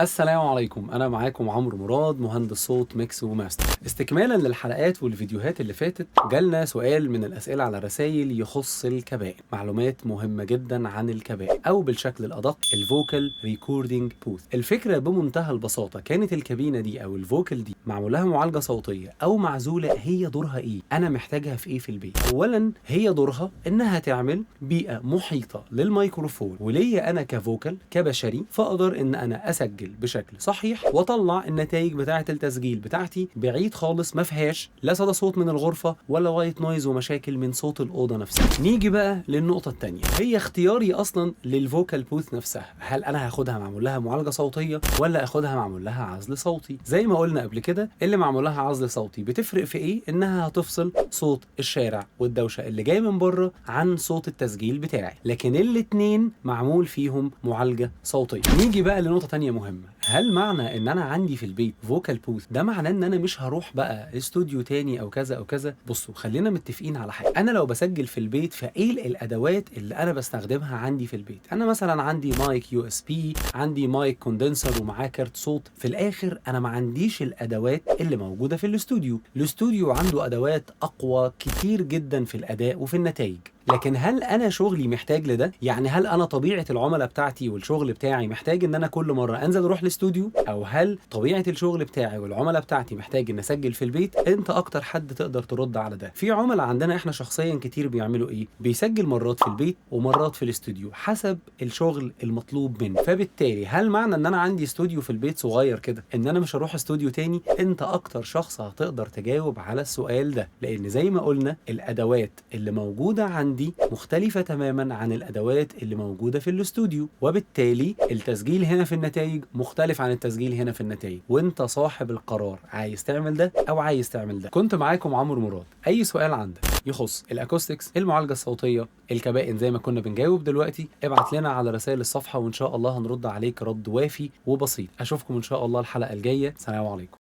السلام عليكم، أنا معاكم عمرو مراد مهندس صوت ميكس وماستر. استكمالا للحلقات والفيديوهات اللي فاتت، جالنا سؤال من الأسئلة على الرسايل يخص الكبائن، معلومات مهمة جدا عن الكبائن أو بالشكل الأدق الفوكال ريكوردينج بوث. الفكرة بمنتهى البساطة، كانت الكابينة دي أو الفوكال دي معمول لها معالجة صوتية أو معزولة، هي دورها إيه؟ أنا محتاجها في إيه في البيت؟ أولا هي دورها إنها تعمل بيئة محيطة للميكروفون وليا أنا كفوكال كبشري، فأقدر إن أنا أسجل بشكل صحيح واطلع النتائج بتاعه التسجيل بتاعتي بعيد خالص، ما فيهاش لا صدى صوت من الغرفه ولا وايت نويز ومشاكل من صوت الاوضه نفسها. نيجي بقى للنقطه الثانيه، هي اختياري اصلا للفوكال بوث نفسها، هل انا هاخدها معمول لها معالجه صوتيه ولا اخدها معمول لها عزل صوتي؟ زي ما قلنا قبل كده، اللي معمول لها عزل صوتي بتفرق في ايه؟ انها هتفصل صوت الشارع والدوشه اللي جاي من بره عن صوت التسجيل بتاعي، لكن الاتنين معمول فيهم معالجه صوتيه. نيجي بقى لنقطه ثانيه مهمه، هل معنى ان انا عندي في البيت فوكال بوث ده معناه ان انا مش هروح بقى استوديو تاني او كذا او كذا؟ بصوا، خلينا متفقين على حاجه، انا لو بسجل في البيت فايه الادوات اللي انا بستخدمها عندي في البيت؟ انا مثلا عندي مايك يو اس بي، عندي مايك كوندنسر ومعاه كارت صوت. في الاخر انا ما عنديش الادوات اللي موجوده في الاستوديو. الاستوديو عنده ادوات اقوى كتير جدا في الاداء وفي النتائج، لكن هل انا شغلي محتاج لده؟ يعني هل انا طبيعه العملاء بتاعتي والشغل بتاعي محتاج ان انا كل مره انزل اروح الاستوديو؟ او هل طبيعه الشغل بتاعي والعملاء بتاعتي محتاج ان اسجل في البيت؟ انت اكتر حد تقدر ترد على ده. في عملاء عندنا احنا شخصيا كتير بيعملوا ايه؟ بيسجل مرات في البيت ومرات في الاستوديو حسب الشغل المطلوب منه. فبالتالي هل معنى ان انا عندي استوديو في البيت صغير كده ان انا مش هروح استوديو تاني؟ انت اكتر شخص هتقدر تجاوب على السؤال ده، لان زي ما قلنا الادوات اللي موجوده عندي مختلفة تماما عن الأدوات اللي موجودة في الاستوديو، وبالتالي التسجيل هنا في النتائج مختلف عن التسجيل هنا في النتائج، وانت صاحب القرار، عايز تعمل ده أو عايز تعمل ده. كنت معاكم عمرو مراد. أي سؤال عندك يخص الأكوستكس، المعالجة الصوتية، الكبائن زي ما كنا بنجاوب دلوقتي، ابعت لنا على رسائل الصفحة وإن شاء الله هنرد عليك رد وافي وبسيط. أشوفكم إن شاء الله الحلقة الجاية. سلام عليكم.